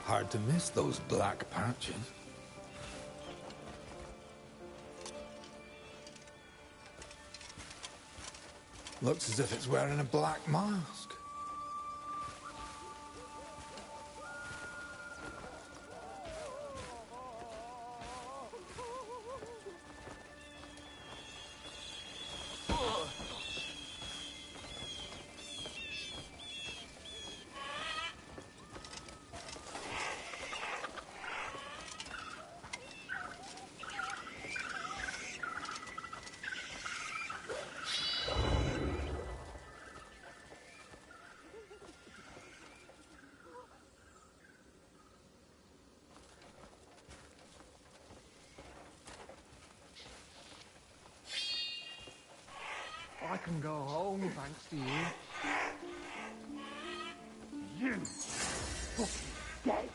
Hard to miss those black patches. Looks as if it's wearing a black mask. I can go home thanks to you. You fucking dead.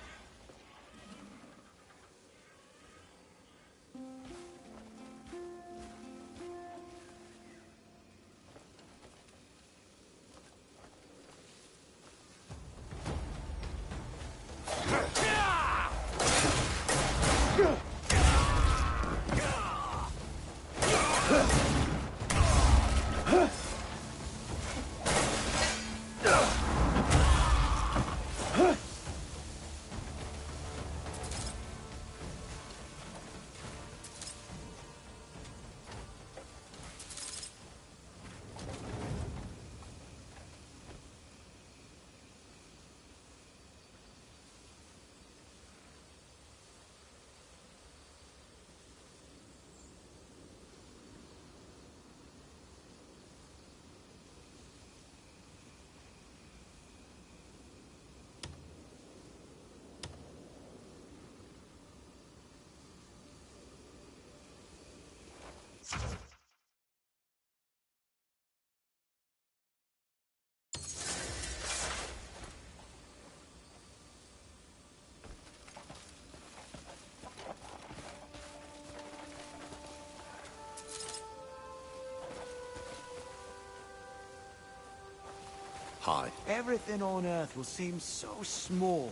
Hi. Everything on Earth will seem so small.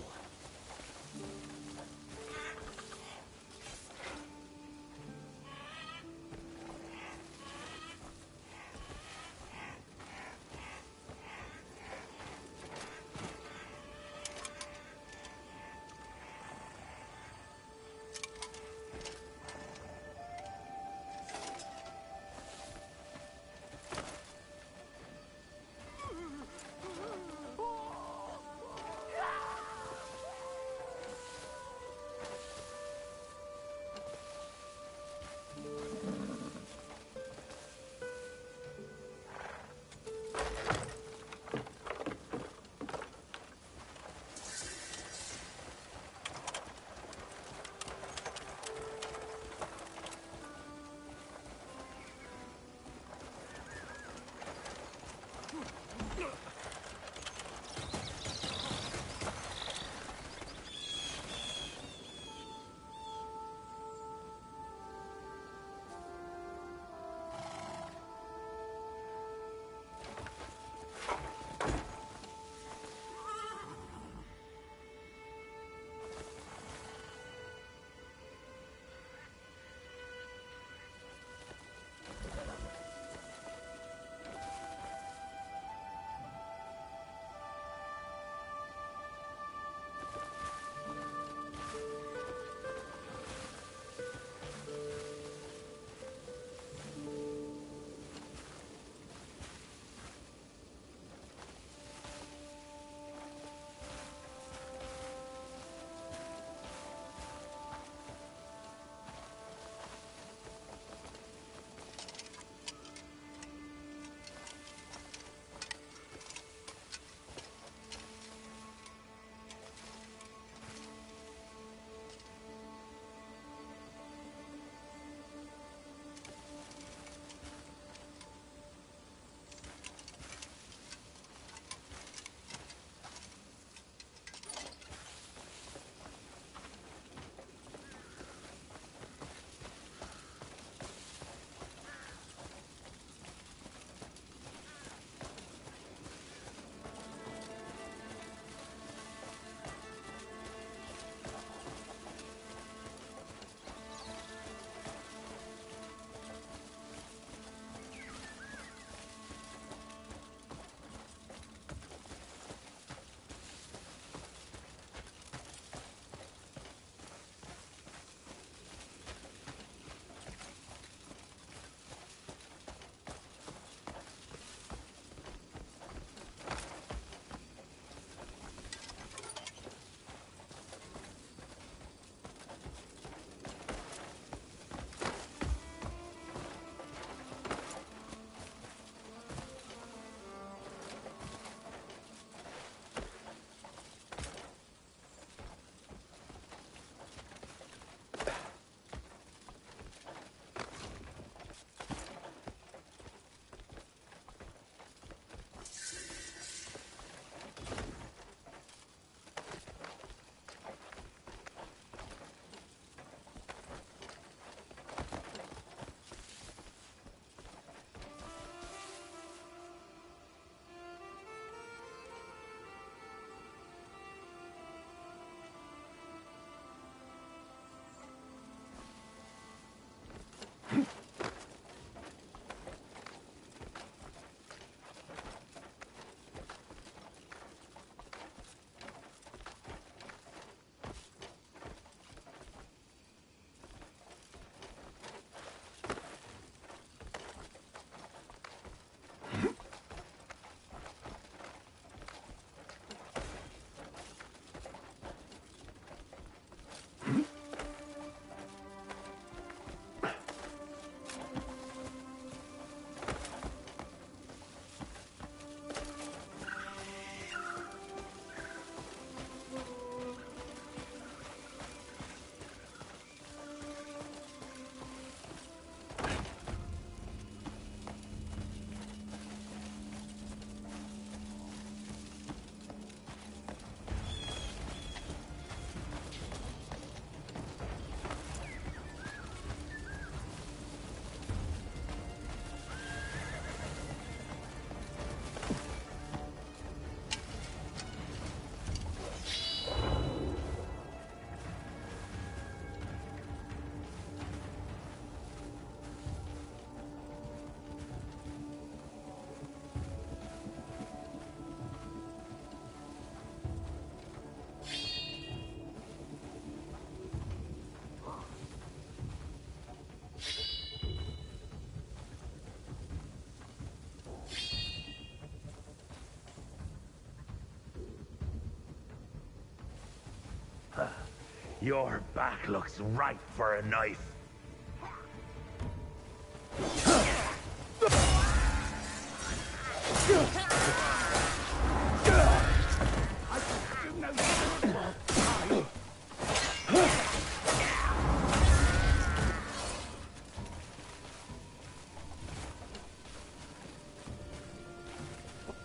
Your back looks ripe for a knife.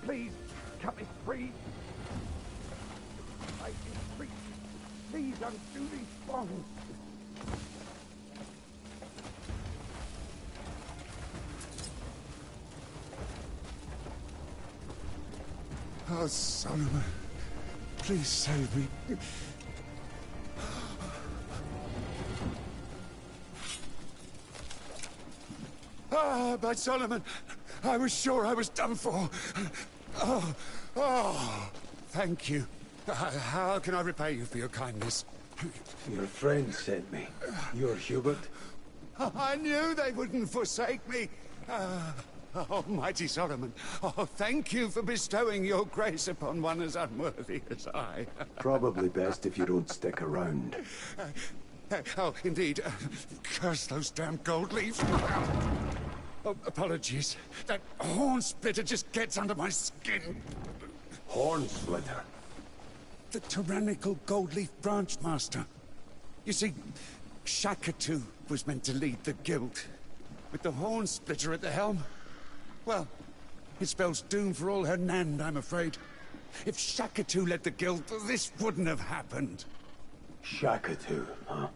Please, cut me free. I entreat. Please undo these bonds. Oh, Solomon, please save me. Ah, by Solomon, I was sure I was done for. Oh, thank you. How can I repay you for your kindness? Your friend sent me. You're Hubert? I knew they wouldn't forsake me. Almighty Solomon, thank you for bestowing your grace upon one as unworthy as I. Probably best if you don't stick around. Indeed. Curse those damn gold leaves. Oh, apologies. That horn splitter just gets under my skin. Horn splitter? The tyrannical gold leaf branch master. You see, Shakatu was meant to lead the guild. With the horn splitter at the helm, well, it spells doom for all her Nand, I'm afraid. If Shakatu led the guild, this wouldn't have happened. Shakatu, huh?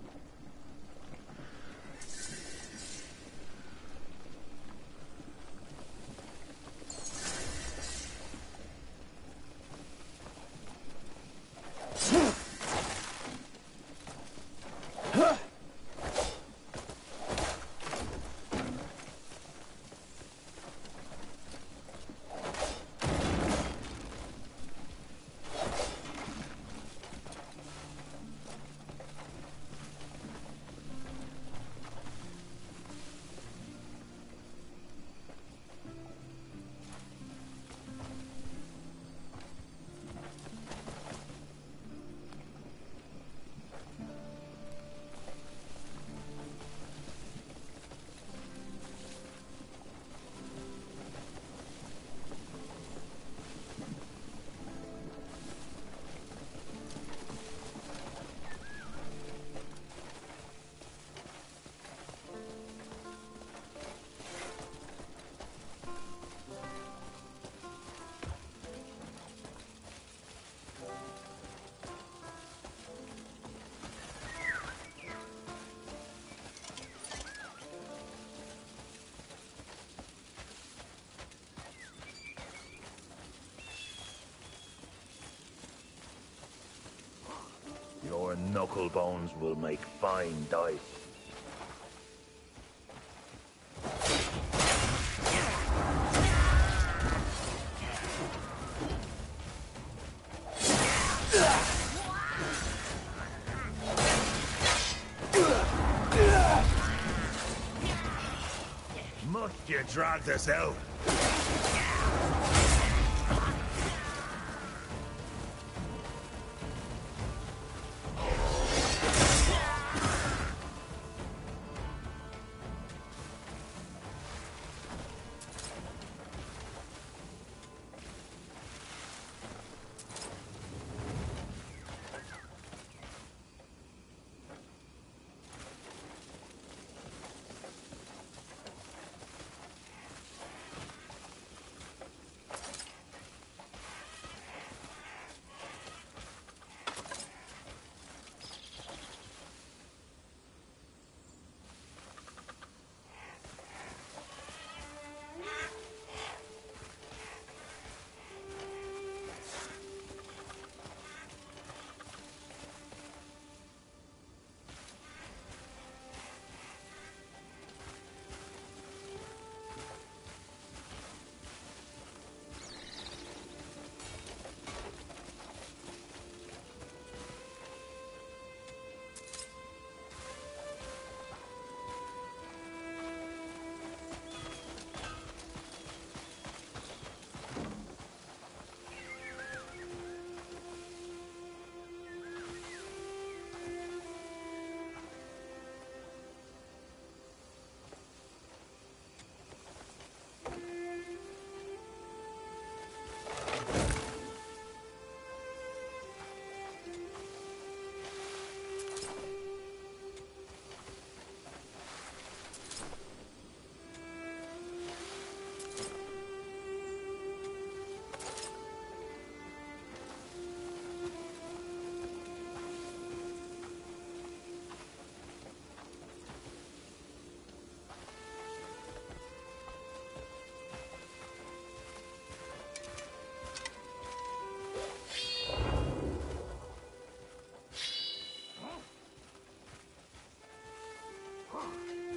Your knuckle bones will make fine dice. Must you drag this out?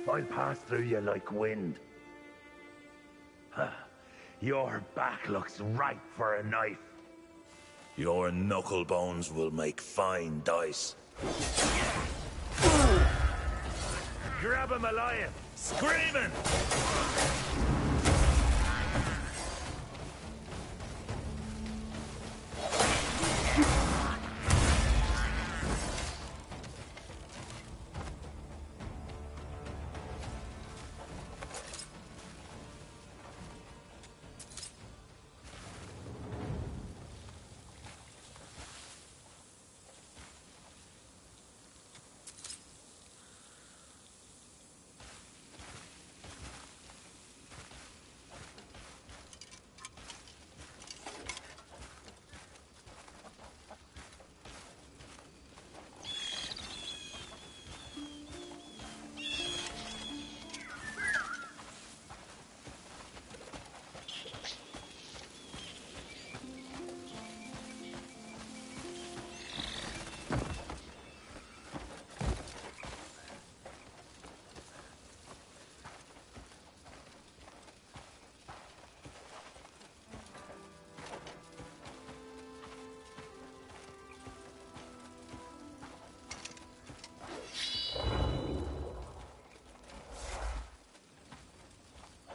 I'll pass through you like wind. Your back looks ripe for a knife. Your knuckle bones will make fine dice. Grab him alive, screaming!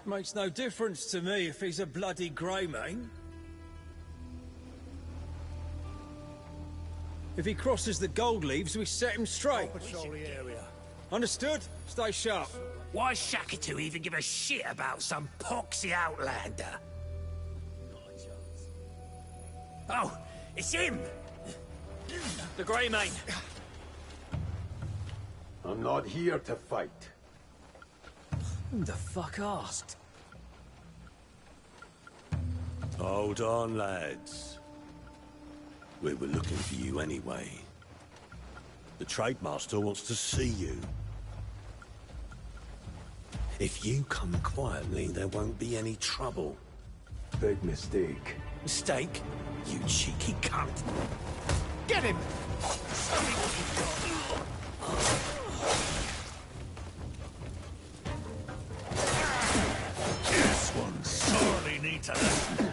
Makes no difference to me if he's a bloody Greymane. If he crosses the gold leaves, we set him straight. Patrol the area. Understood? Stay sharp. Why Shakatu even give a shit about some poxy outlander? Oh, it's him! The Greymane. I'm not here to fight. Who the fuck asked? Hold on, lads. We were looking for you anyway. The Trademaster wants to see you. If you come quietly, there won't be any trouble. Big mistake. Mistake? You cheeky cunt. Get him! This one sorely needs a lesson.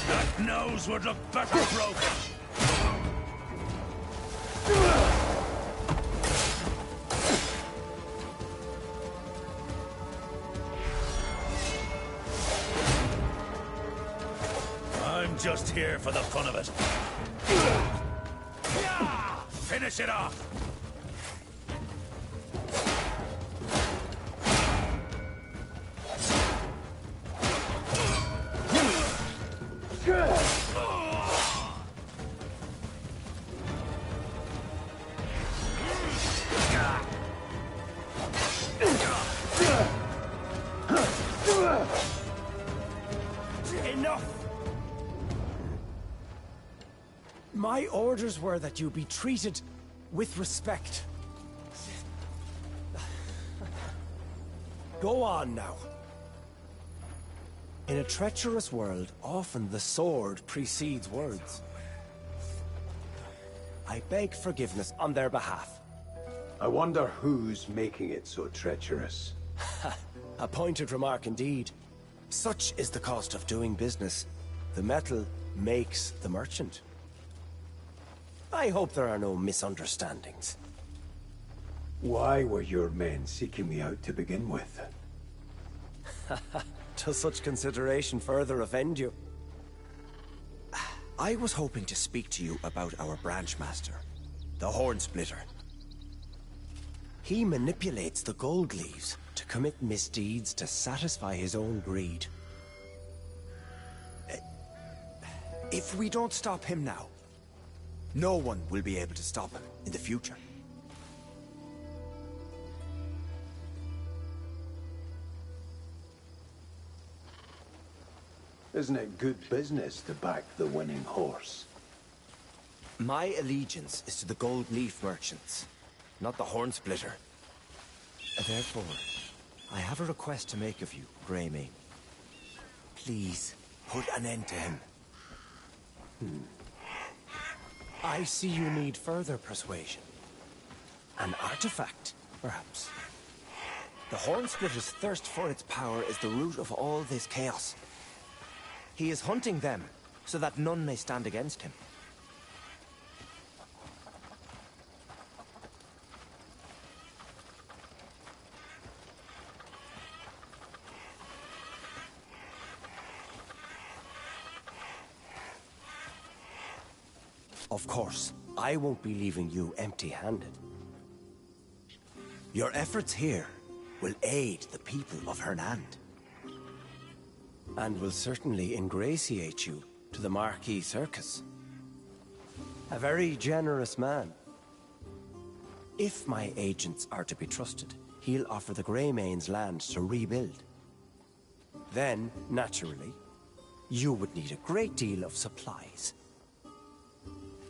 That nose would look better broken. I'm just here for the fun of it. Finish it off! Enough! My orders were that you be treated with respect. Go on now. In a treacherous world, often the sword precedes words. I beg forgiveness on their behalf. I wonder who's making it so treacherous. A pointed remark indeed. Such is the cost of doing business. The metal makes the merchant. I hope there are no misunderstandings. Why were your men seeking me out to begin with? Does such consideration further offend you? I was hoping to speak to you about our branch master, the Horn Splitter. He manipulates the gold leaves to commit misdeeds to satisfy his own greed. If we don't stop him now, no one will be able to stop him in the future. Isn't it good business to back the winning horse? My allegiance is to the gold leaf merchants, not the horn splitter. Therefore, I have a request to make of you, Greymane. Please, put an end to him. I see you need further persuasion. An artifact, perhaps. The Hornsplitter's thirst for its power is the root of all this chaos. He is hunting them, so that none may stand against him. Of course, I won't be leaving you empty-handed. Your efforts here will aid the people of Hernand. And will certainly ingratiate you to the Marquis Circus. A very generous man. If my agents are to be trusted, he'll offer the Greymane's land to rebuild. Then, naturally, you would need a great deal of supplies.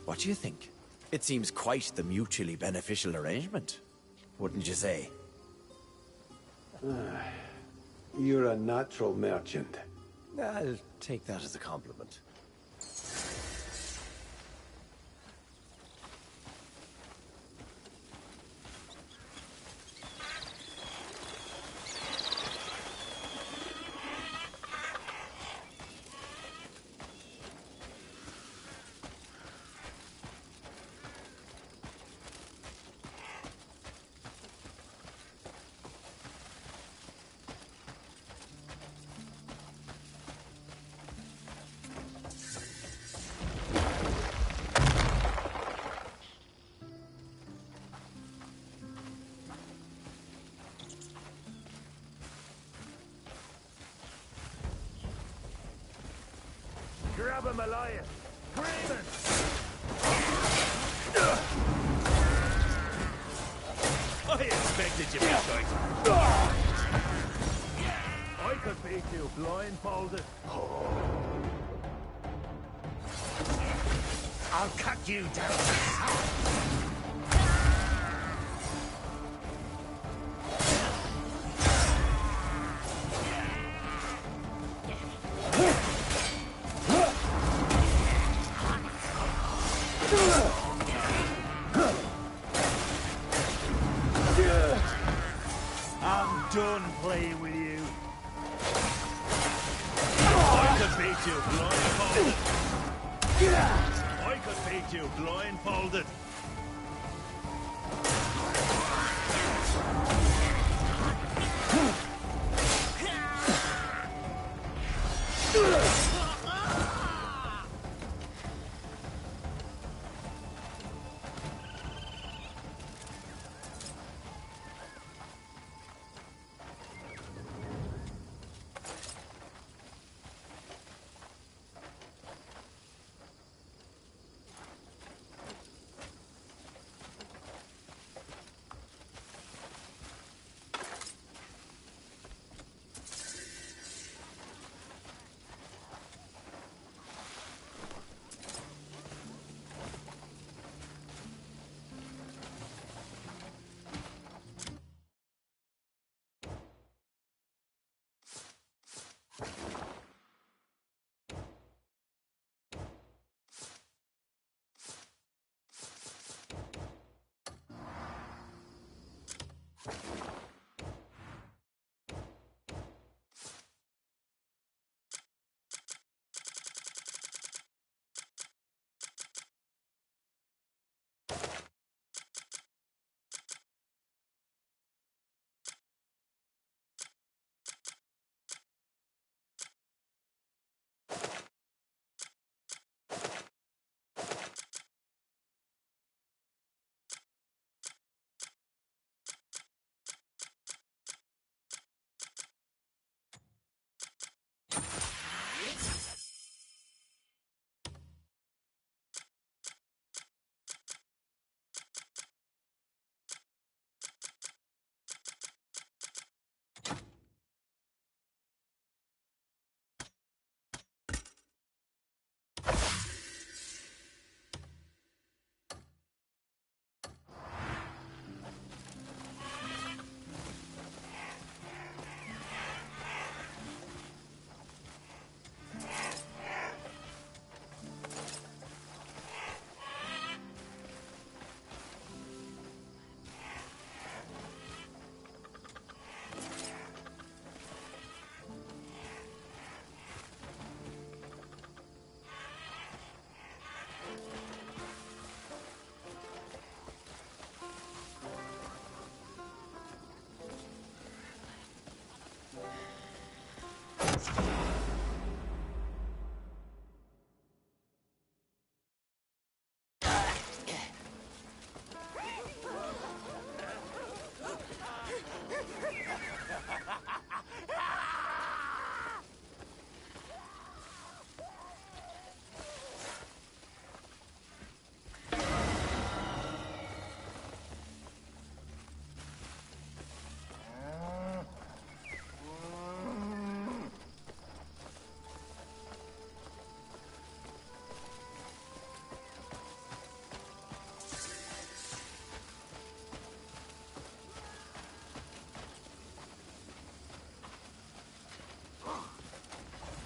What do you think? It seems quite the mutually beneficial arrangement, wouldn't you say? You're a natural merchant. I'll take that as a compliment. Grab him, Elias! Freeman! I expected you to be tight. I could beat you blindfolded. I'll cut you down. I'm done playing with you. I could beat you blindfolded. I could beat you blindfolded.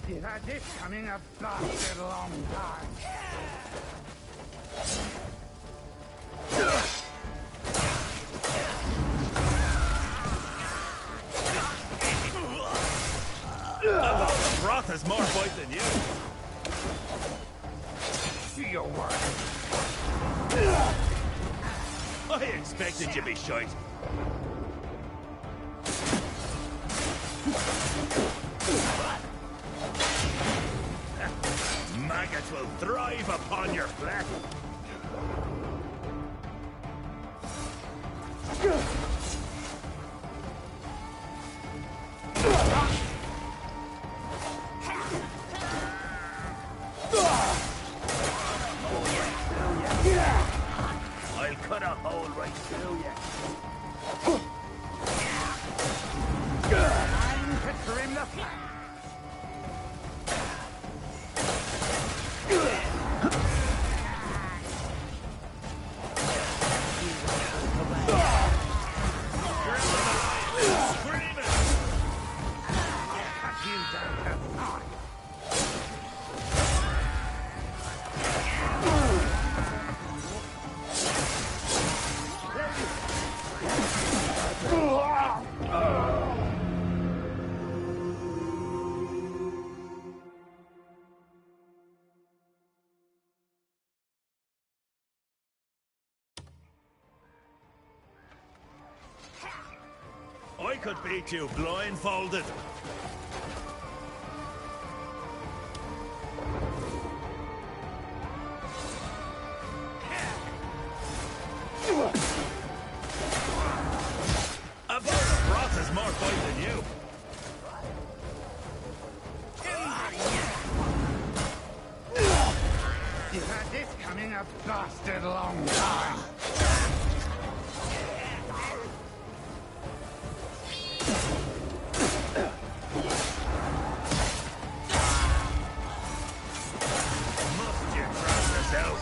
You've had this coming a blasted long time. Broth has more fight than you. Do your work. I expected you to be shite. Maggots will thrive upon your flesh. I'll cut a hole right through you. Time to trim the fat. I could beat you blindfolded. About the Broth has more fight than you. You've had this coming a blasted long time. Must you trust yourself?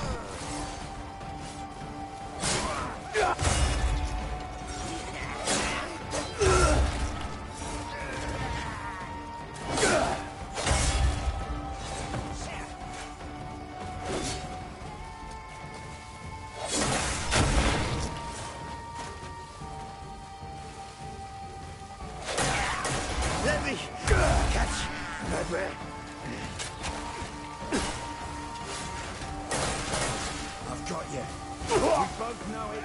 Let me catch my breath. I've got you. We both know it.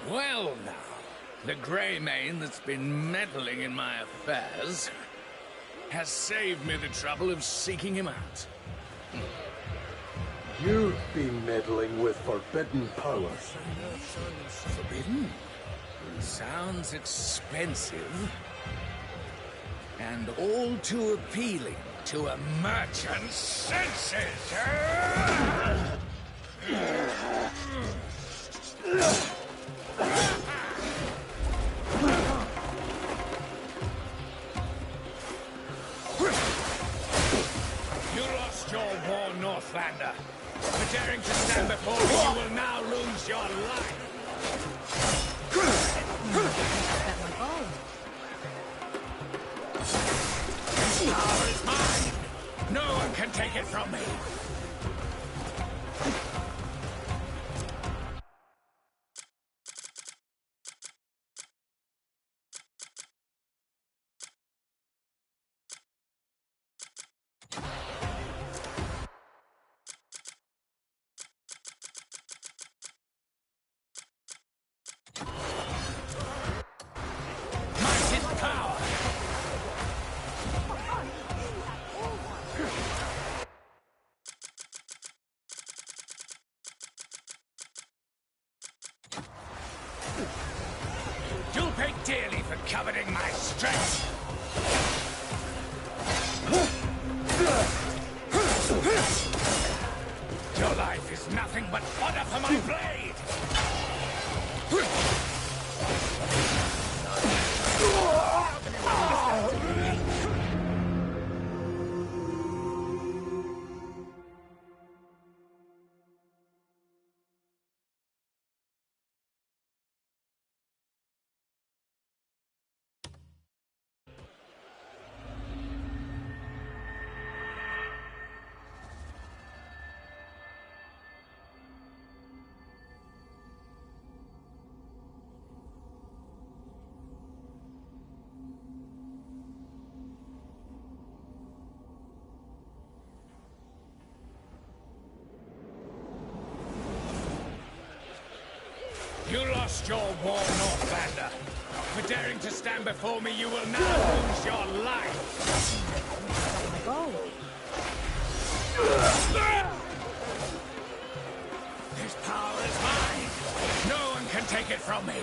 Well now, the Greymane that's been meddling in my affairs has saved me the trouble of seeking him out. You've been meddling with forbidden powers. Forbidden? Sounds expensive. And all too appealing to a merchant's senses. You lost your war, Northlander. For daring to stand before me, you will now lose your life. This power is mine. No one can take it from me. Might is power. You'll pay dearly for coveting my strength. Your life is nothing but fodder for my blade. You lost your war, Northlander. For daring to stand before me, you will now lose your life. This power is mine. No one can take it from me.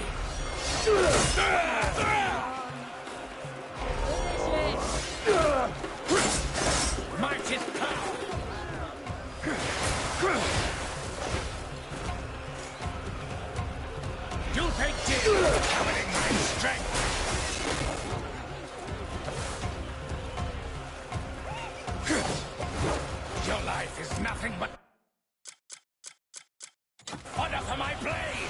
Might is power. You'll pay dear for coveting my strength. Your life is nothing but fodder for my blade.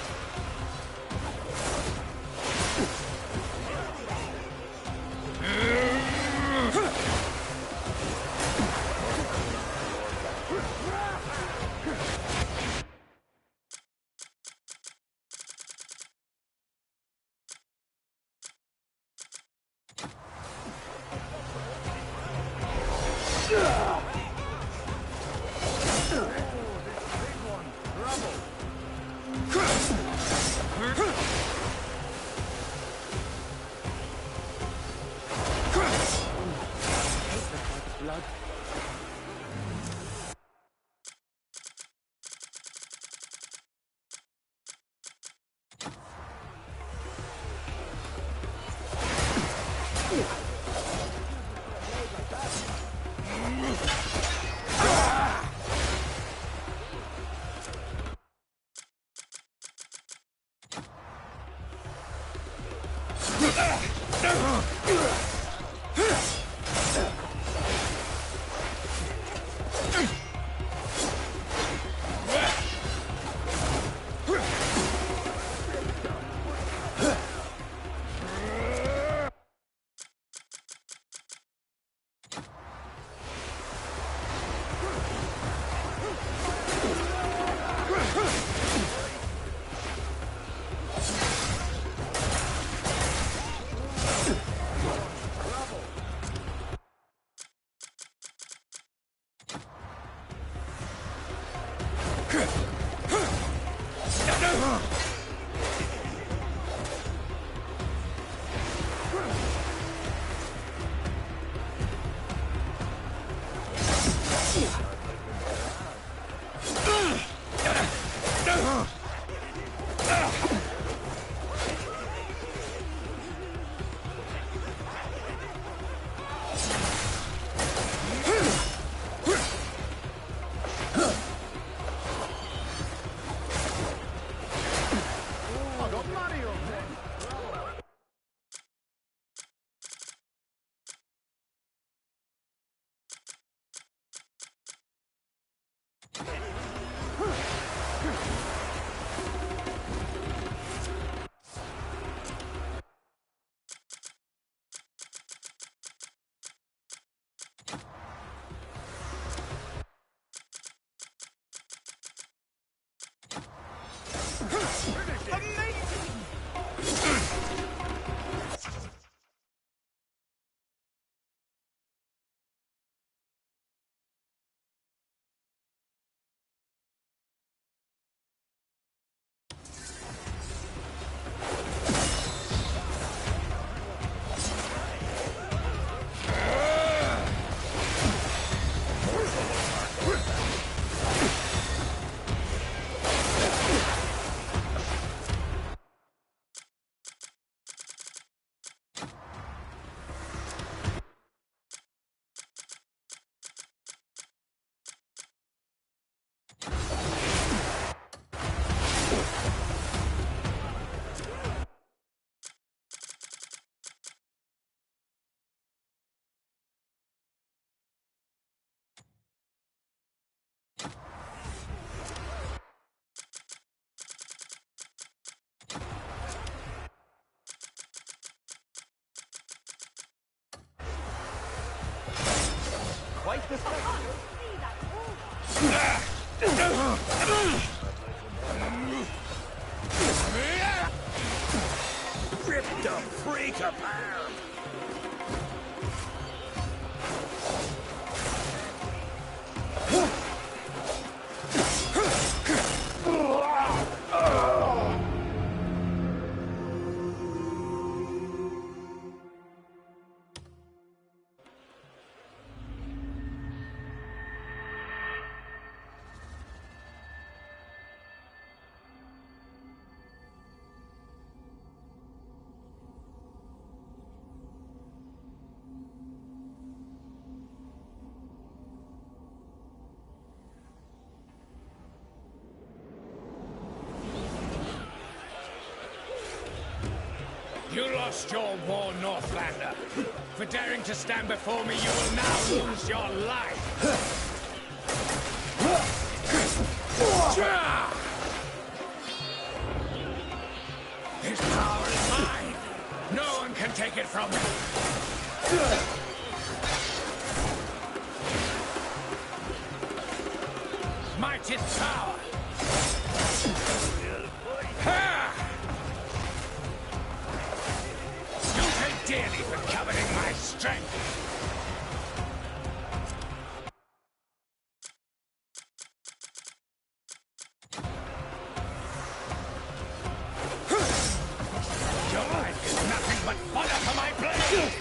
Quite the Rip the freak apart! You lost your war, Northlander. For daring to stand before me, you will now lose your life. His power is mine. No one can take it from me. Might is power. Dearly for coveting my strength. Your life is nothing but fodder for my blade.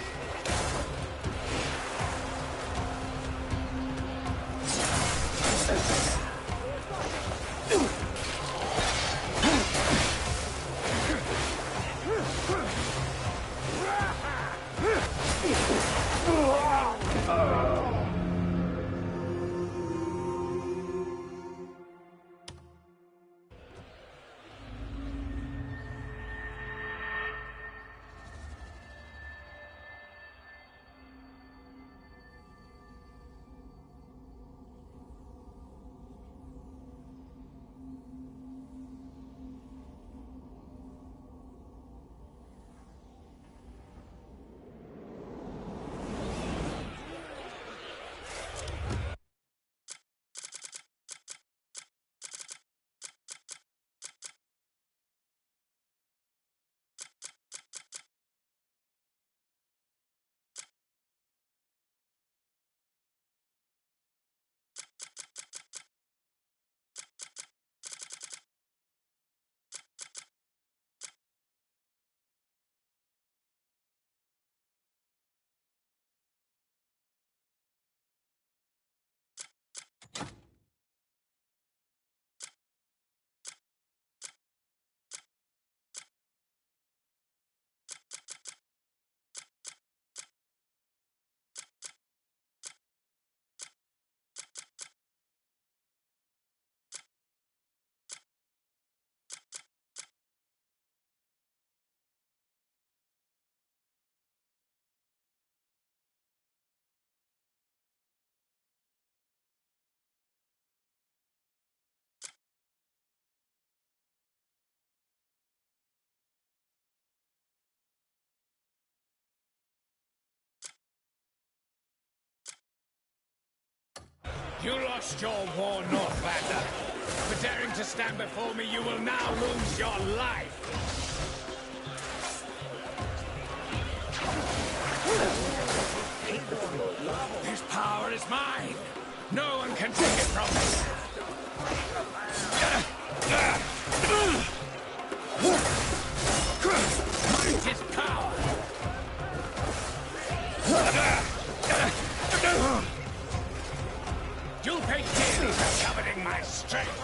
You lost your war, Northlander. For daring to stand before me, you will now lose your life. This power is mine. No one can take it from me. Might is power. You'll pay dearly for coveting my strength.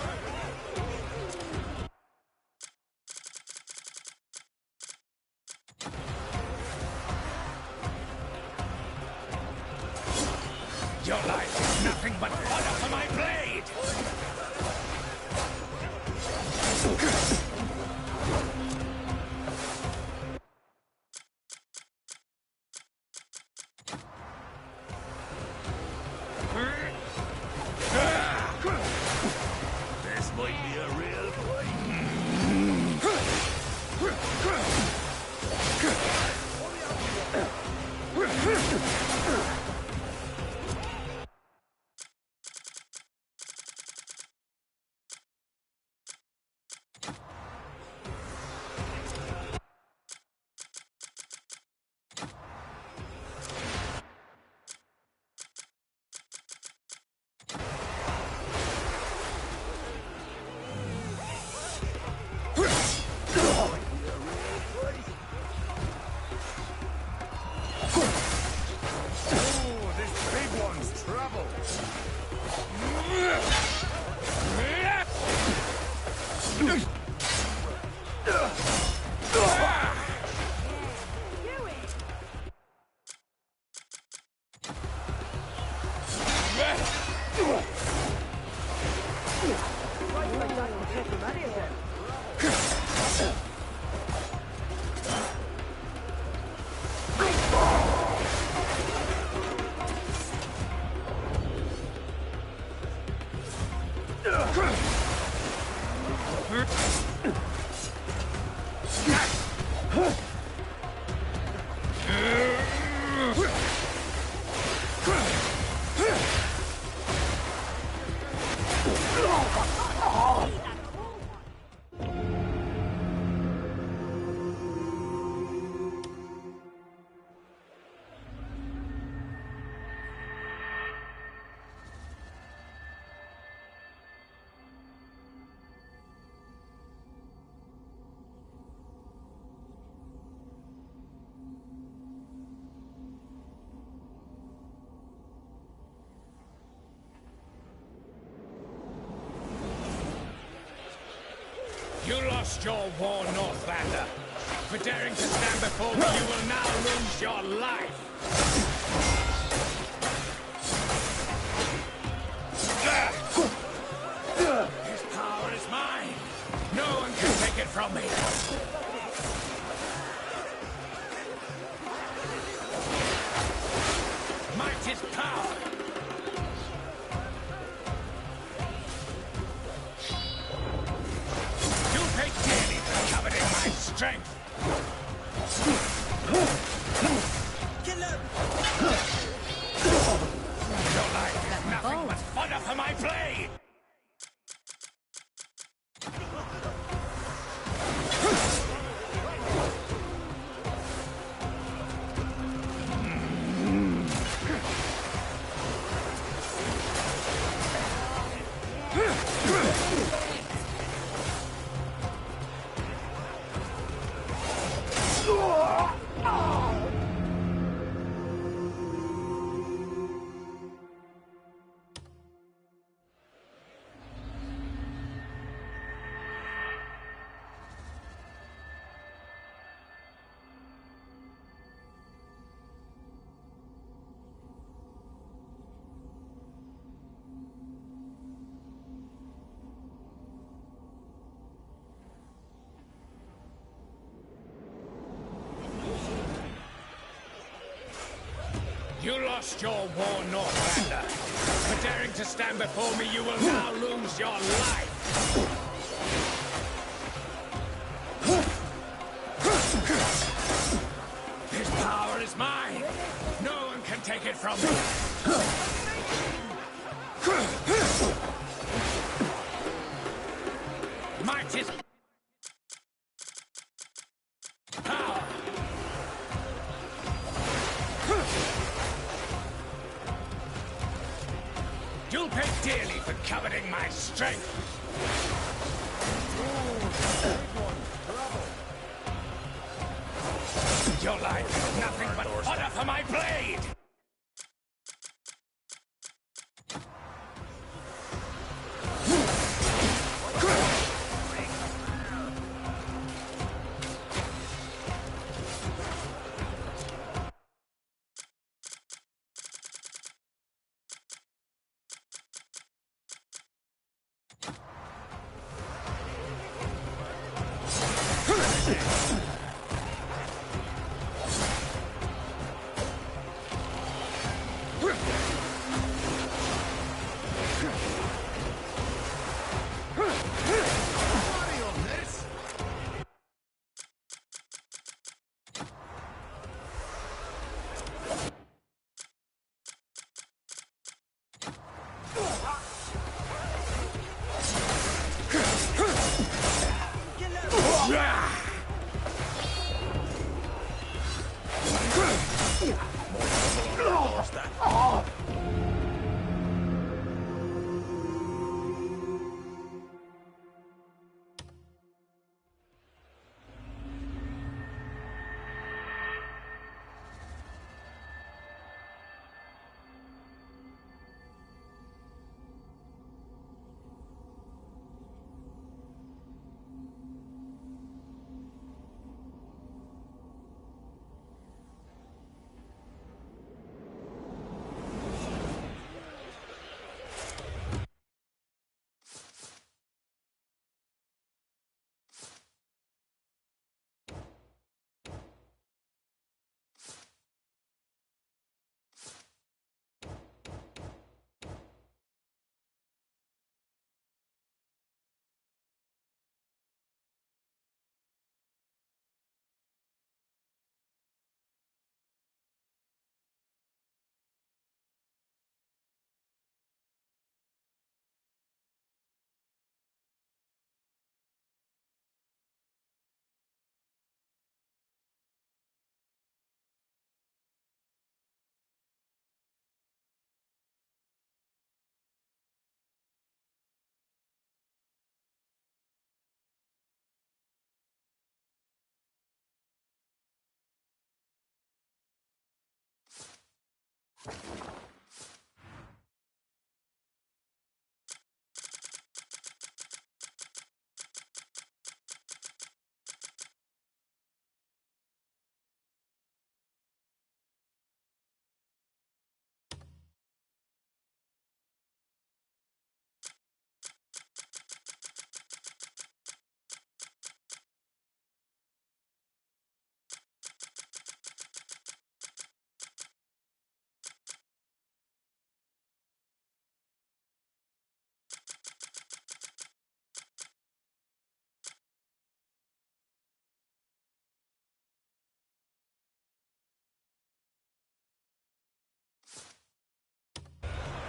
Your life is nothing but fodder for my blade! This might be a real fight. You lost your war, Northlander. For daring to stand before me, you will now lose your life. His power is mine. No one can take it from me. Might is power. Strength! Kill him! Your life is nothing but fodder for my blade! You lost your war, Northlander. For daring to stand before me, you will now lose your life. His power is mine. No one can take it from me. dearly for coveting my strength. Your life is nothing but fodder for my blade!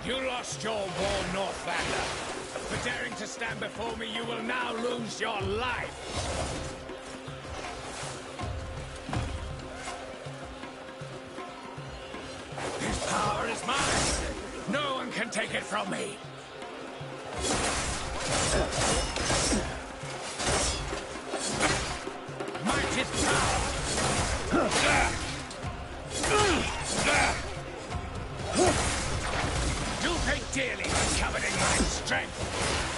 You lost your war, Northlander. For daring to stand before me, you will now lose your life. This power is mine. No one can take it from me. Might is power. You'll pay dearly for coveting my strength.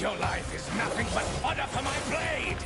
Your life is nothing but fodder for my blade!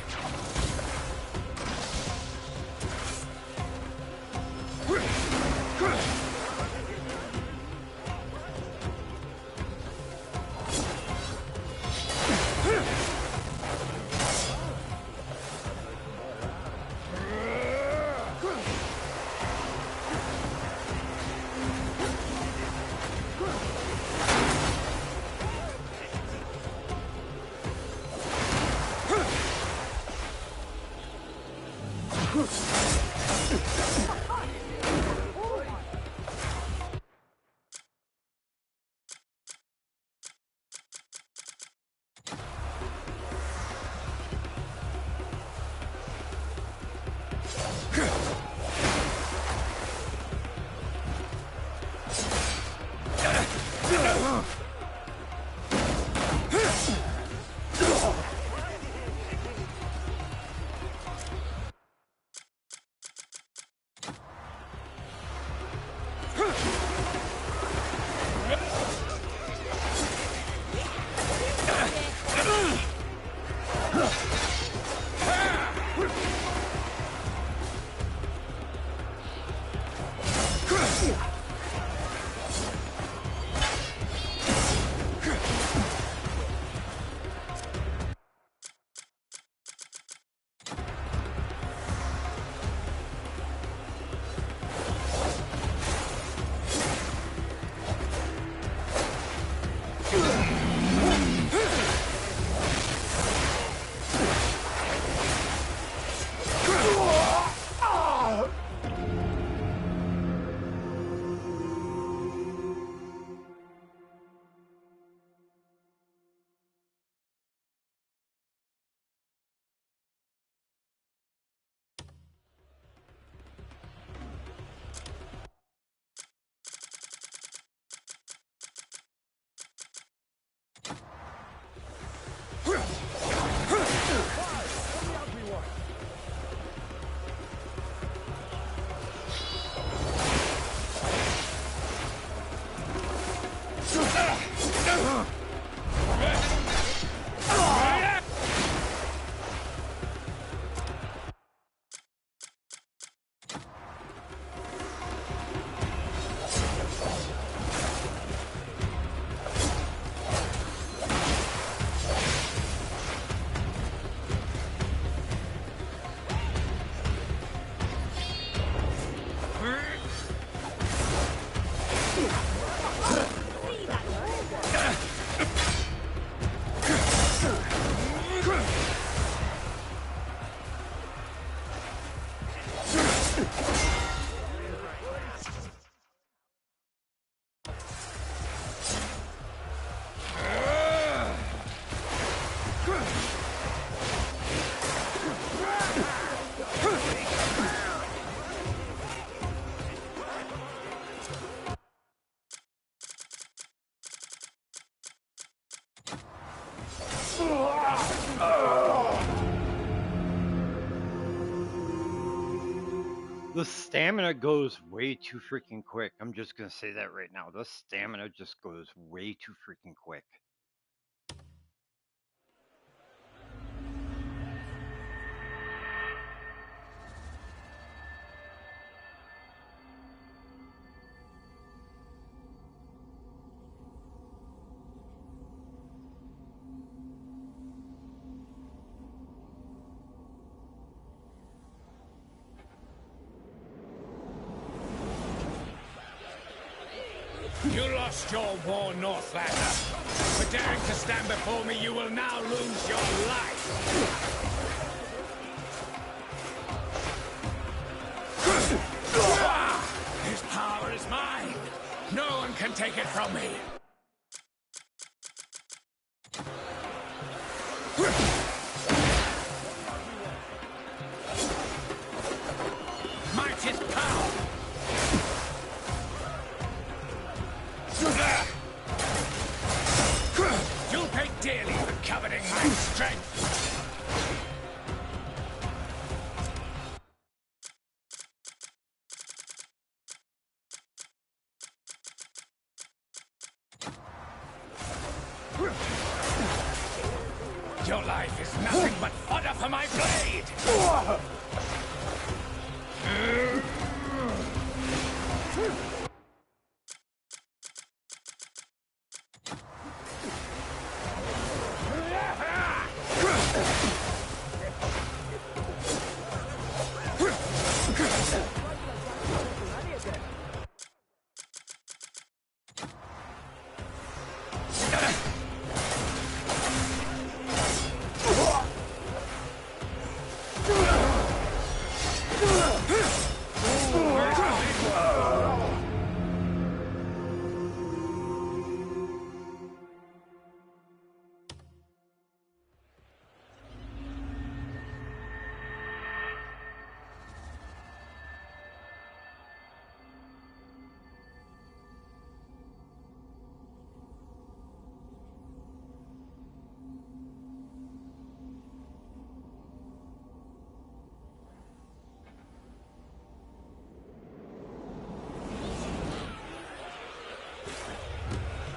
The stamina goes way too freaking quick. I'm just gonna say that right now. The stamina just goes way too freaking quick. You lost your war, Northlander. For daring to stand before me, you will now lose your life. His power is mine. No one can take it from me. Might is power. You'll pay dearly for coveting my strength. Your life is nothing but fodder for my blade!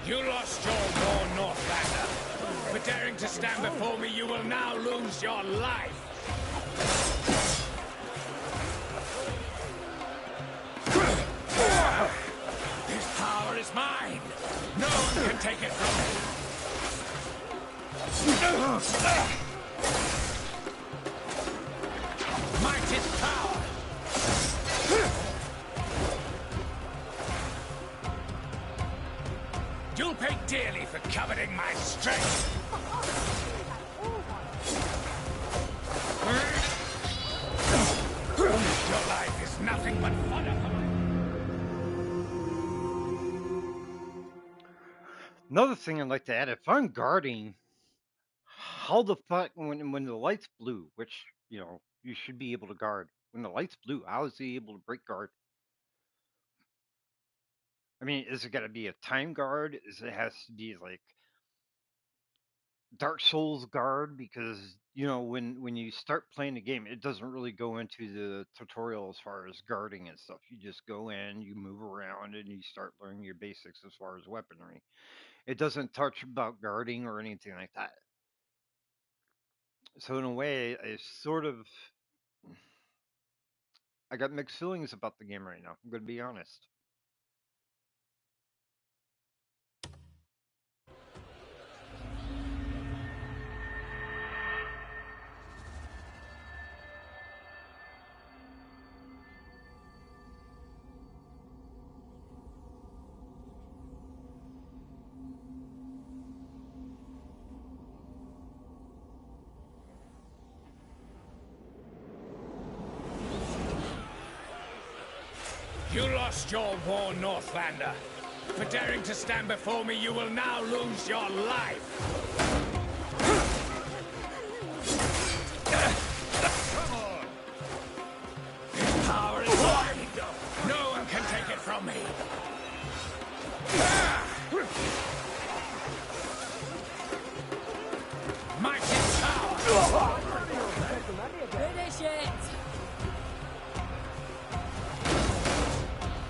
You lost your war, Northlander. For daring to stand before me, you will now lose your life. This power is mine. No one can take it from me. Might is power. You'll pay dearly for coveting my strength. Your life is nothing but fodder. Another thing I'd like to add, if I'm guarding, how the fuck, when the lights blue, which, you know, you should be able to guard, when the lights blue, how is he able to break guard? I mean, is it got to be a time guard? Is it has to be like Dark Souls guard? Because, you know, when you start playing the game, it doesn't really go into the tutorial as far as guarding and stuff. You just go in, you move around, and you start learning your basics as far as weaponry. It doesn't touch about guarding or anything like that. So in a way, I got mixed feelings about the game right now. I'm going to be honest. You lost your war, Northlander. For daring to stand before me, you will now lose your life. Come on. This power is mine. No one can take it from me. Mighty power. Finish it!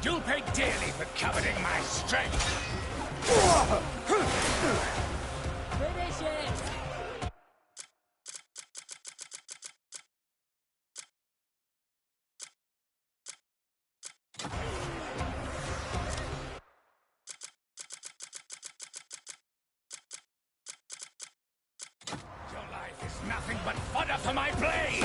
You'll pay dearly for coveting my strength. Finish it! Your life is nothing but fodder for my blade.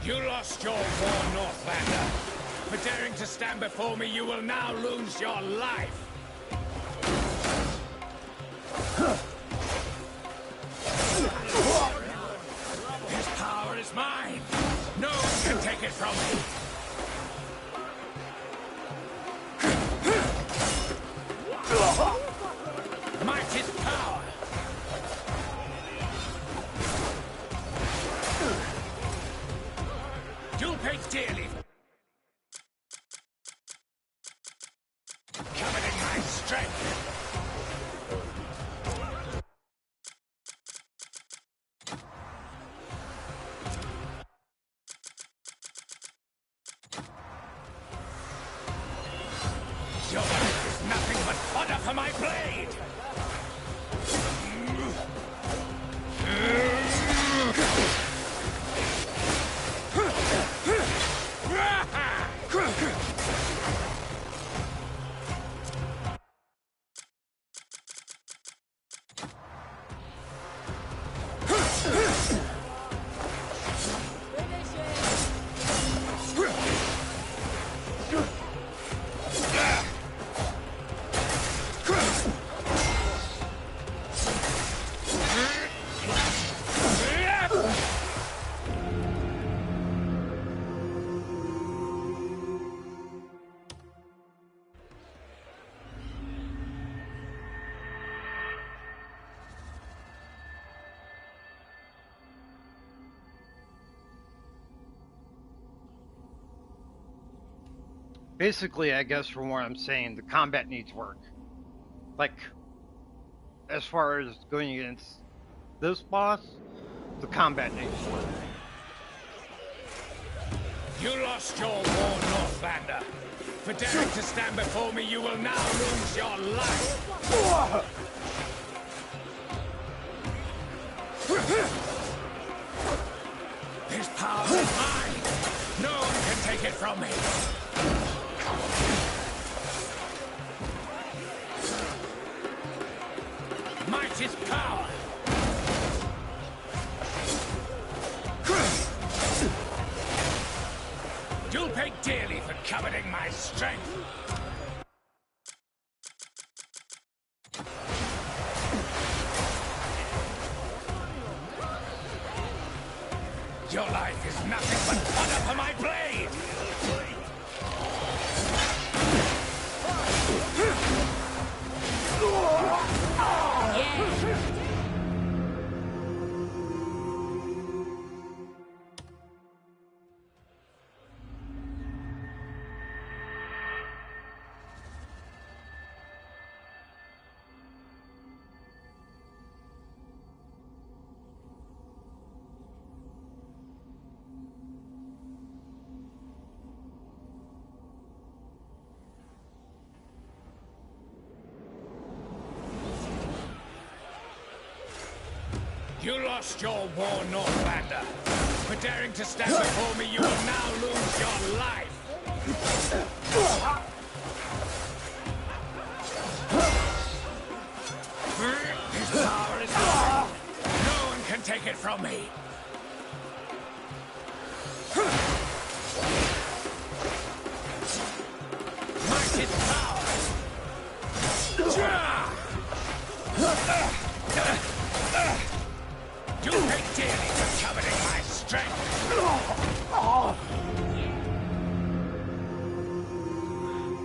You lost your war, Northlander. For daring to stand before me, you will now lose your life. This power is mine. No one can take it from me. Might is power. You'll pay dearly. Coveting my strength. Your life is nothing but fodder for my blade! Basically, I guess from what I'm saying, the combat needs work. Like, as far as going against this boss, the combat needs work. You lost your war, Northlander. For daring to stand before me, you will now lose your life. This power is mine. No one can take it from me. Might is power. You'll pay dearly for coveting my strength. Your life is nothing but fodder for my blade! You lost your war, Northlander. For daring to stand before me, you will now lose your life. This power is mine. No one can take it from me. Might is power. You pay dearly for coveting my strength.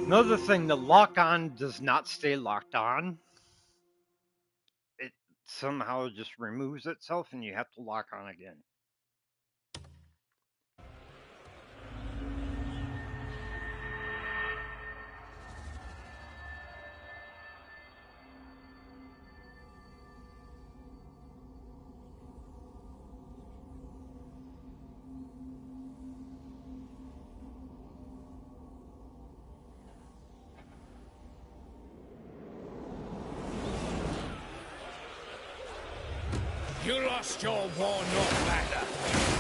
Another thing, the lock-on does not stay locked on. It somehow just removes itself and you have to lock on again. You lost your war, Northlander.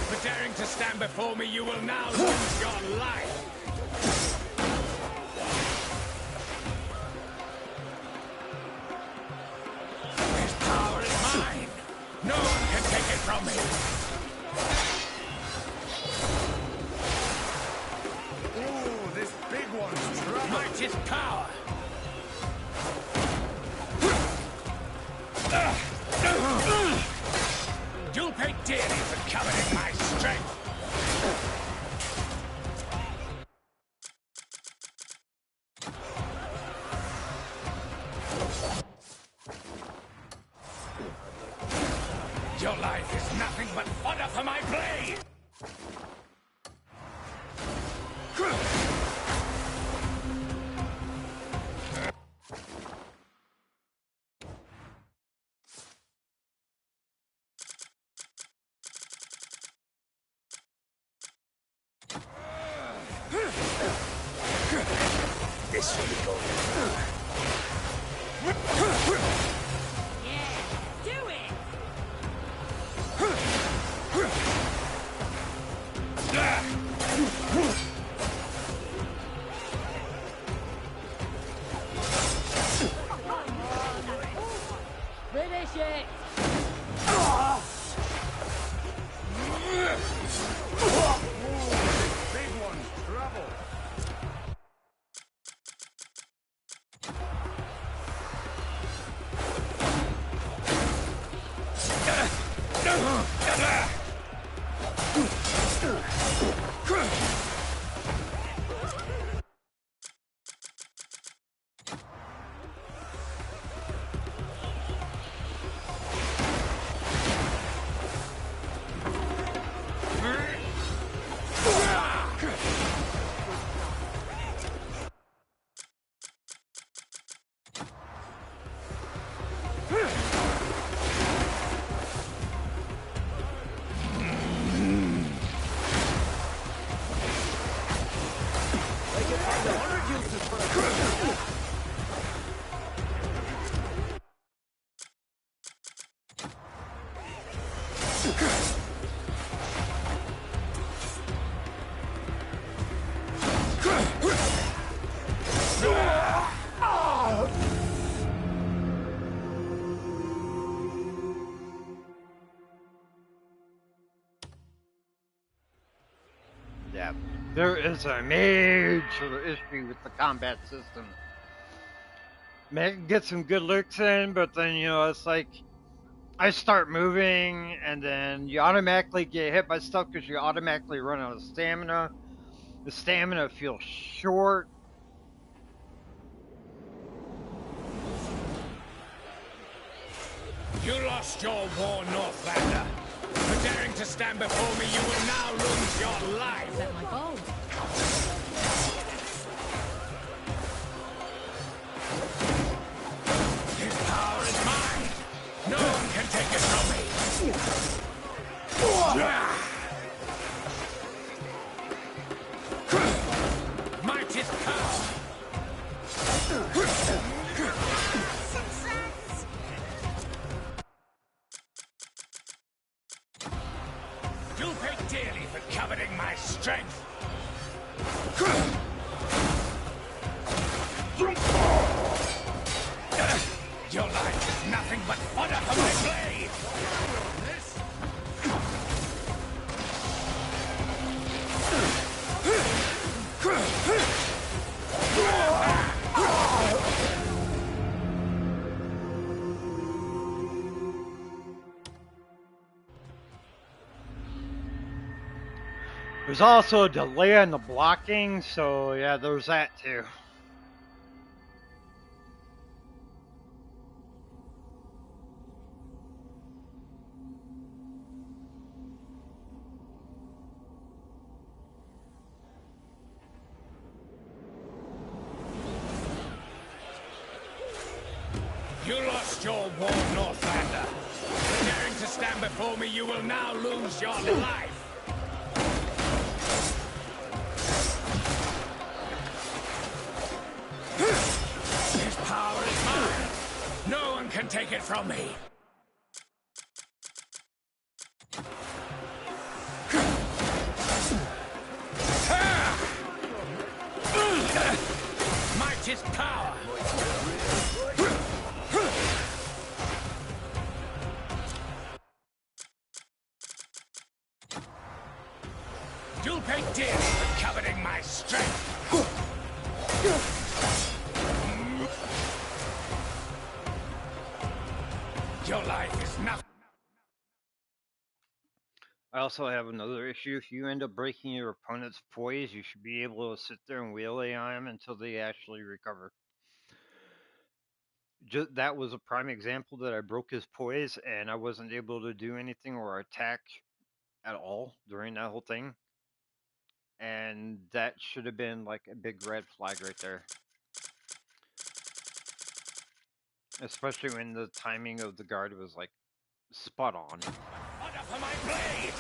For daring to stand before me, you will now lose your life. This power is mine. No one can take it from me. Ooh, this big one's trouble. Might is power. You'll pay dearly for coveting my strength. Your life is nothing but fodder for my blade. This should be going. Yeah, do it! Finish it! Big one, trouble. Yeah, there is a major issue with the combat system. Man, can get some good looks in, but then, you know, it's like I start moving and then you automatically get hit by stuff because you automatically run out of stamina. The stamina feels short. You lost your war, Northlander. For daring to stand before me, you will now lose your life. Is that my gold? His power is mine. No one can take it from me. Might is power. You'll pay dearly for coveting my strength. Your life is nothing but fodder for my blade. There's also a delay in the blocking, so yeah, there's that too. You lost your war, Northlander. For daring to stand before me, you will now lose your life. His power is mine. No one can take it from me. Might is power. You'll pay dearly for coveting my strength. Your life is nothing. I also have another issue. If you end up breaking your opponent's poise, you should be able to sit there and waylay on them until they actually recover. That was a prime example that I broke his poise and I wasn't able to do anything or attack at all during that whole thing. And that should have been like a big red flag right there. Especially when the timing of the guard was like spot on. Order for my blade!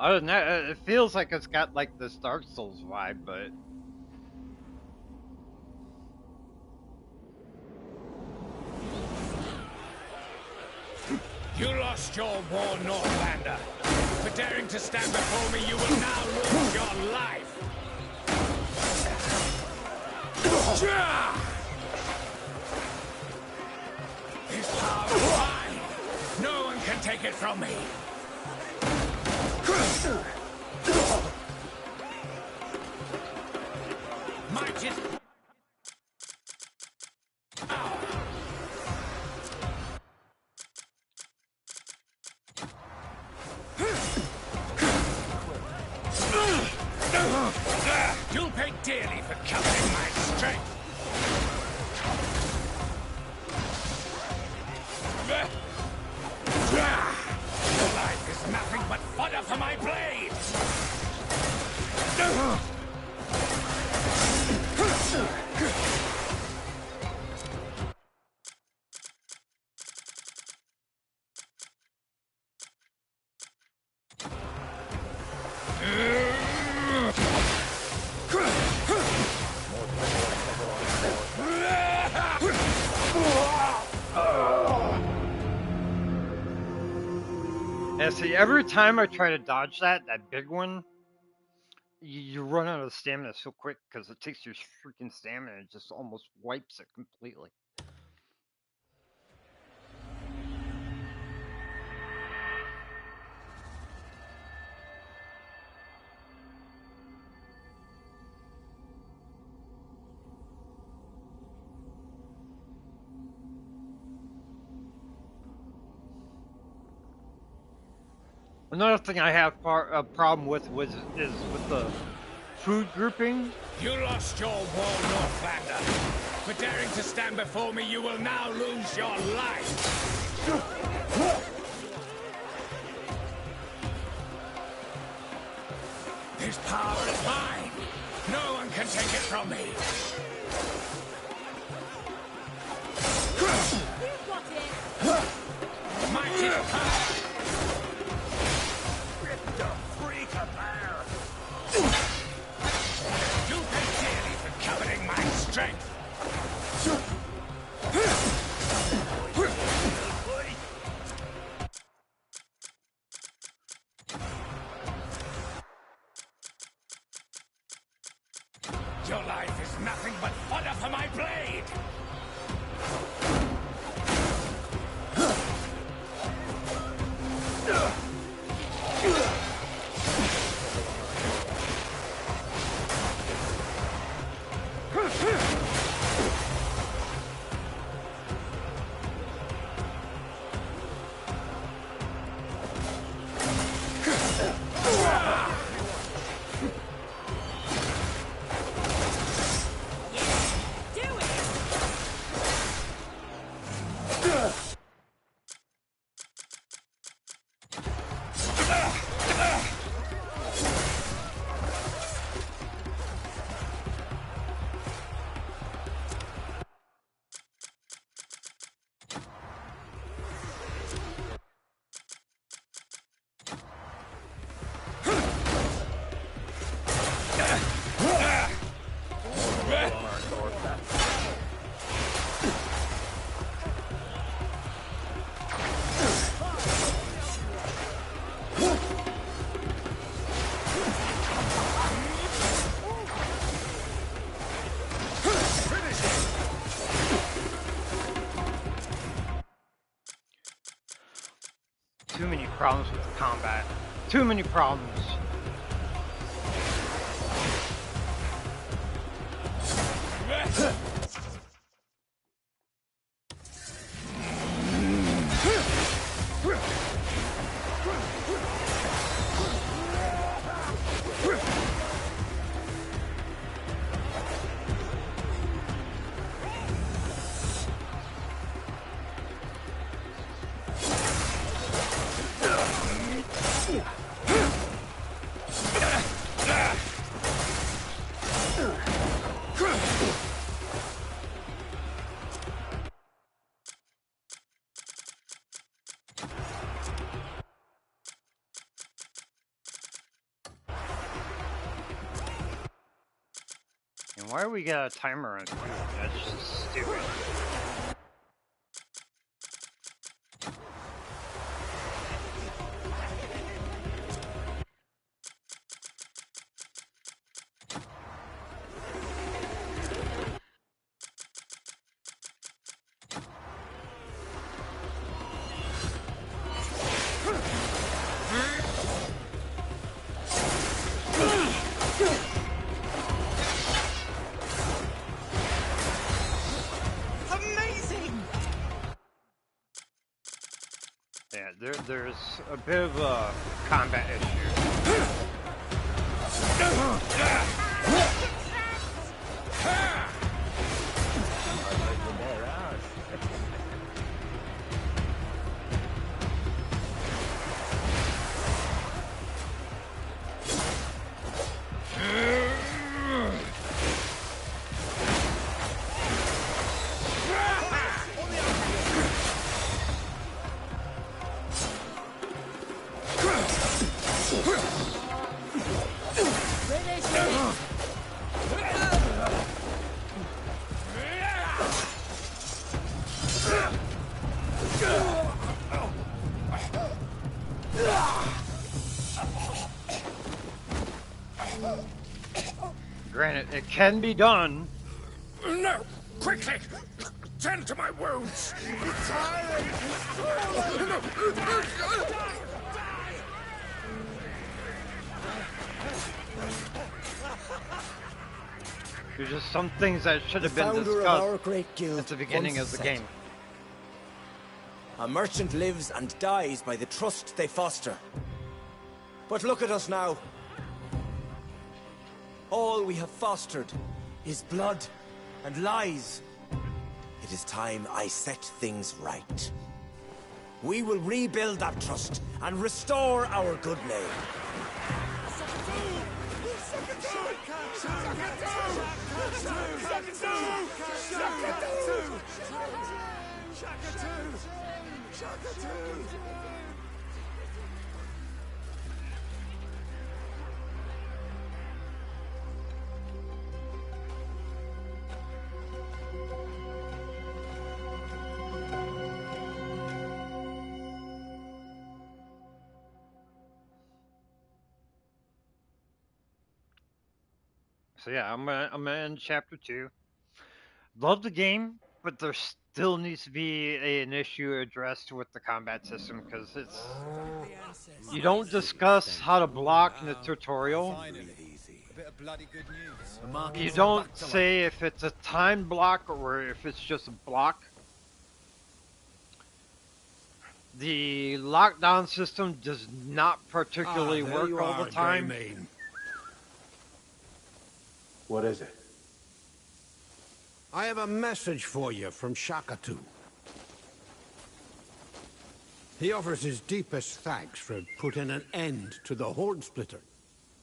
Other than that, it feels like it's got like this Dark Souls vibe, but You lost your war, Northlander. For daring to stand before me, you will now lose your life. This power is mine. No one can take it from me. Might is... You'll pay dearly for coveting my strength. Your life is nothing but fodder for my blades. yeah, see, every time I try to dodge that big one, you run out of stamina so quick because it takes your freaking stamina and just almost wipes it completely. Another thing I have a problem with is with the food grouping. You lost your war, Northlander. For daring to stand before me, you will now lose your life. This power is mine. No one can take it from me. Mighty power. You pay dearly for coveting my strength. Your life is nothing but fodder for my blade. Too many problems with the combat. Too many problems. Why we got a timer on food? That's just stupid. Amazing! Yeah, there's a bit of a combat issue. Finish it! Granted, it can be done. No! Quickly! Tend to my wounds! There's just some things that should have been founder of our discussed great guild at the beginning once of the said, game. "A merchant lives and dies by the trust they foster." But look at us now. All we have fostered is blood and lies. It is time I set things right. We will rebuild that trust and restore our good name. So yeah, I'm gonna end chapter 2. Love the game, but there still needs to be an issue addressed with the combat system because it's you don't discuss how to block in the tutorial. A bit of bloody good news. The market's You back don't to say if it's a timed block or if it's just a block. The lockdown system does not particularly there work you all are, the time. Greymane. What is it? I have a message for you from Shakatu. He offers his deepest thanks for putting an end to the Horde Splitter.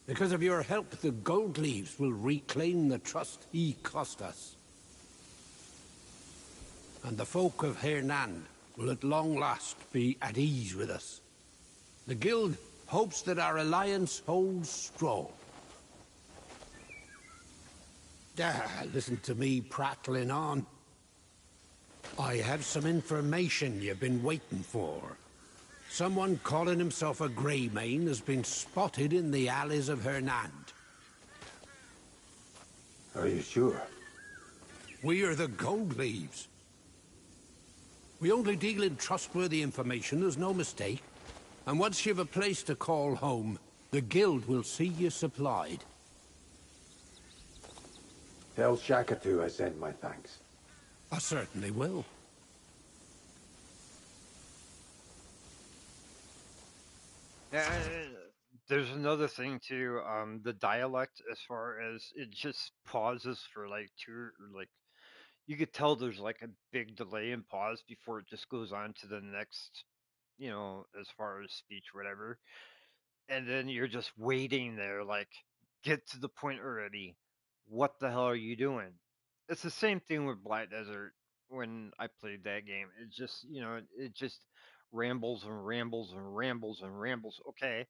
Because of your help, the Gold Leaves will reclaim the trust he cost us. And the folk of Hernan will at long last be at ease with us. The Guild hopes that our alliance holds strong. Listen to me prattling on. I have some information you've been waiting for. Someone calling himself a Greymane has been spotted in the alleys of Hernand. Are you sure? We are the Gold Leaves. We only deal in trustworthy information, there's no mistake. And once you've a place to call home, the Guild will see you supplied. Tell Shakatu I send my thanks. I certainly will. Yeah, there's another thing too. The dialect, as far as it just pauses for like you could tell there's like a big delay and pause before it just goes on to the next, as far as speech, whatever. And then you're just waiting there, like, get to the point already. What the hell are you doing? It's the same thing with Black Desert when I played that game. It just, it just rambles and rambles and rambles and rambles. Okay,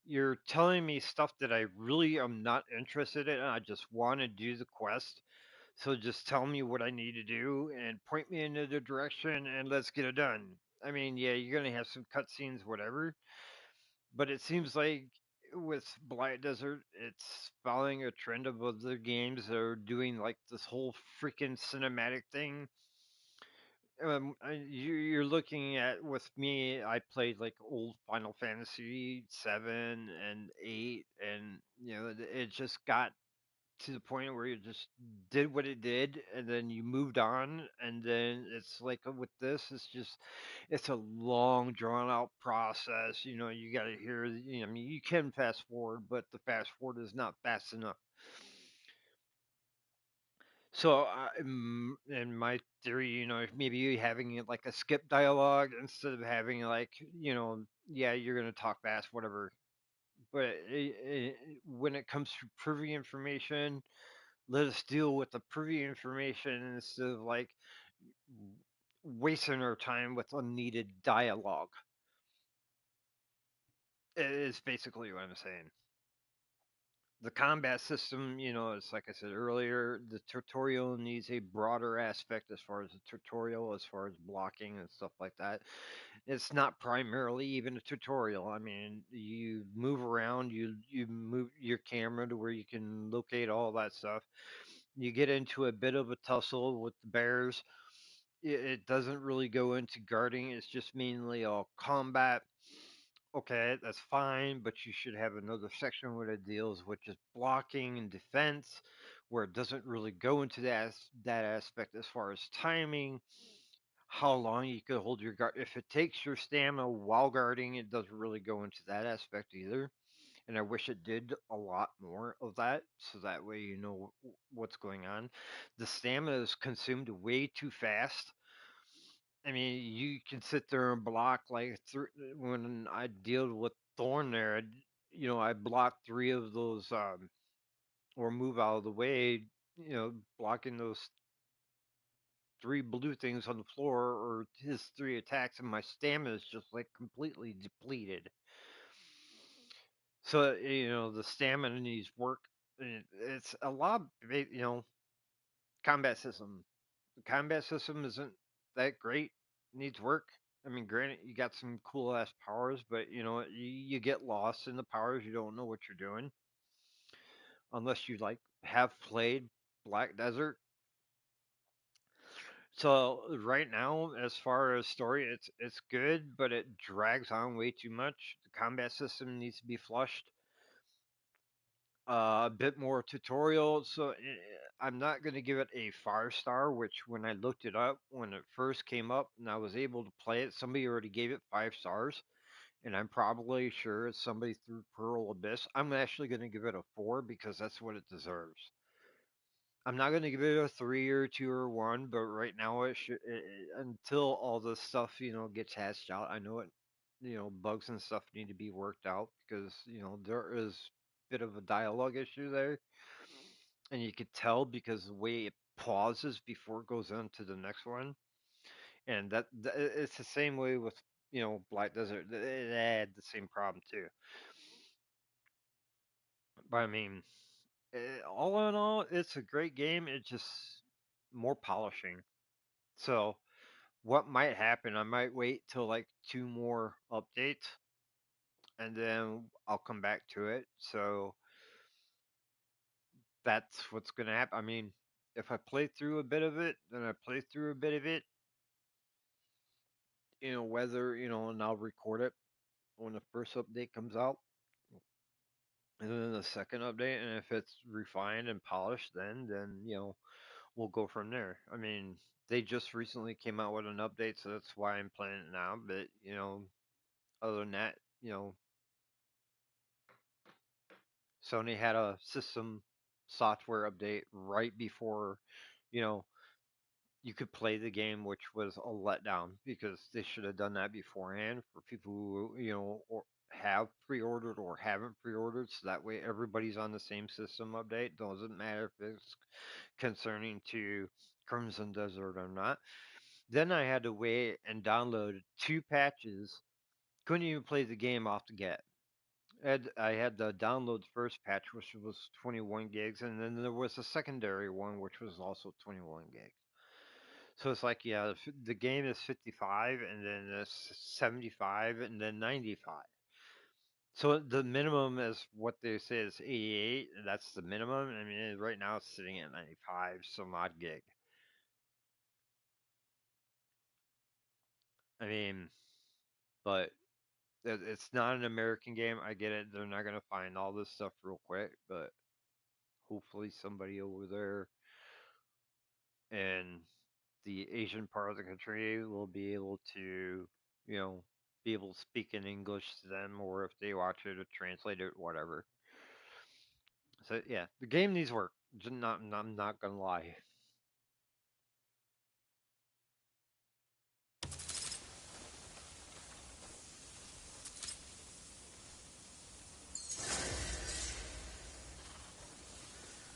you're telling me stuff that I really am not interested in. I just want to do the quest. So just tell me what I need to do and point me in the direction and let's get it done. I mean, yeah, you're gonna have some cutscenes, whatever, but it seems like with Blight Desert, it's following a trend of other games that are doing like this whole freaking cinematic thing. You're looking at with me. I played like old Final Fantasy 7 and 8, and it just got to the point where you just did what it did and then you moved on, and then it's like with this it's a long drawn out process. You got to hear, I mean, you can fast forward, but the fast forward is not fast enough. So in my theory, maybe you having it like a skip dialogue instead of having like, yeah, you're going to talk fast, whatever. But when it comes to privy information, let us deal with the privy information instead of like wasting our time with unneeded dialogue. Is basically what I'm saying. The combat system, it's like I said earlier, the tutorial needs a broader aspect as far as the tutorial, as far as blocking and stuff like that. It's not primarily even a tutorial. I mean, you move around, you move your camera to where you can locate all that stuff. You get into a bit of a tussle with the bears. It doesn't really go into guarding. It's just mainly all combat. Okay, that's fine, but you should have another section where it deals with just blocking and defense, where it doesn't really go into that aspect as far as timing, how long you could hold your guard. If it takes your stamina while guarding, it doesn't really go into that aspect either. And I wish it did a lot more of that, so that way you know what's going on. The stamina is consumed way too fast. I mean, you can sit there and block like when I deal with Thorn there, I blocked three of those, or move out of the way, blocking those three blue things on the floor or his three attacks, and my stamina is just like completely depleted. So the stamina needs work. And it's a lot, combat system. The combat system isn't that great. Needs work. I mean, granted, you got some cool ass powers, but you get lost in the powers. You don't know what you're doing unless you like have played Black Desert. So right now, as far as story, it's good, but it drags on way too much. The combat system needs to be flushed. A bit more tutorial. So I'm not going to give it a 5 star, which when I looked it up when it first came up and I was able to play it, somebody already gave it 5 stars. And I'm probably sure it's somebody through Pearl Abyss. I'm actually going to give it a 4 because that's what it deserves. I'm not going to give it a 3 or 2 or 1, but right now until all this stuff, gets hashed out. I know it, bugs and stuff need to be worked out because, there is a bit of a dialogue issue there. And you could tell because the way it pauses before it goes on to the next one. And it's the same way with, Black Desert. It had the same problem too. But I mean, all in all, it's a great game. It's just more polishing. So what might happen? I might wait till like 2 more updates, and then I'll come back to it. So that's what's gonna happen. I mean, if I play through a bit of it, then I play through a bit of it. Whether and I'll record it when the first update comes out, and then the second update, and if it's refined and polished, then we'll go from there. I mean, they just recently came out with an update, so that's why I'm playing it now. But other than that, Sony had a system software update right before, you know, you could play the game, which was a letdown because they should have done that beforehand for people who, or have pre-ordered or haven't pre-ordered, so that way everybody's on the same system update. Doesn't matter if it's concerning to Crimson Desert or not. Then I had to wait and download 2 patches. Couldn't even play the game off the get. I had to download the first patch, which was 21 gigs, and then there was a secondary one, which was also 21 gigs. So it's like, yeah, the game is 55, and then it's 75, and then 95. So the minimum is what they say is 88. And that's the minimum. I mean, right now it's sitting at 95, some odd gig. I mean, but it's not an American game. I get it. They're not gonna find all this stuff real quick, but hopefully somebody over there in the Asian part of the country will be able to, you know, be able to speak in English to them, or if they watch it or translate it, whatever. So yeah, the game needs work. I'm not gonna lie.